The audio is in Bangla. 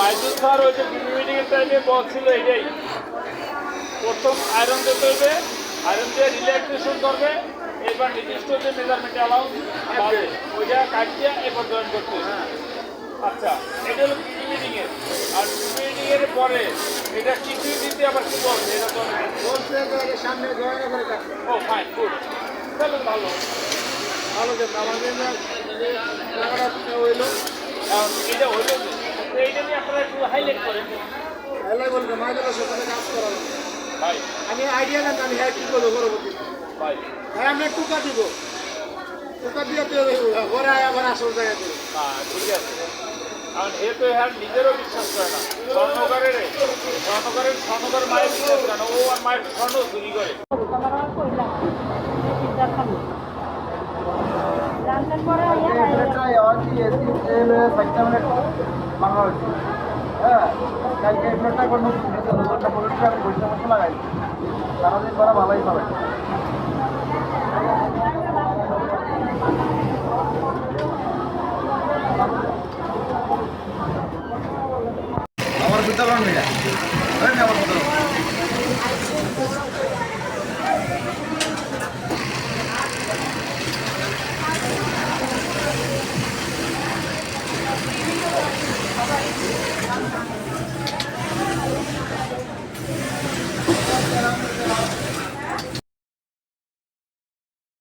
মাইজুল স্যার ওই যে মিটিংয়ের টাইমে বলছিল এটাই প্রথম আয়রন দিতে হবে, আয়রন দিয়ে রিল্যাক্সেশন করবে, এবার নির্দিষ্ট যে মেজারমেন্ট অ্যালাউন্স পাবে ওইটা কাটিয়ে এরপর জয়েন করতে হবে। আচ্ছা, এটা হলো মিটিংয়ের। আর মিটিংয়ের পরে এটা কিছু দিতে আবার কি বলছে? এটা তো বলছে যে সামনে জয়েন করে থাকবে। ও ফাইন, গুড, তাহলে ভালো ভালো যে আমাদের টাকাটা হইলো, এটা হইলো, এইটা নিয়ে আপনারা একটু হাইলাইট করেন। হাইলাইট বলতে মাইজুলের সাথে কাজ করা ভাই, আমি আইডিয়া দেন আমি হ্যাঁ কী করবো পরবর্তীতে ভাই। হ্যাঁ আমরা টুকা দিব, টুকা দিয়ে তো ঘরে আবার আসল জায়গা দেবো। হ্যাঁ ঠিক আছে, কারণ এ তো হ্যাঁ নিজেরও বিশ্বাস করে না। স্বর্ণকারের মায়ের বিশ্বাস করে না, ও আর মায়ের স্বর্ণ চুরি করে। হ্যাঁ কালকে একটা কোনো সারাদিন করা ভালোই পাবে।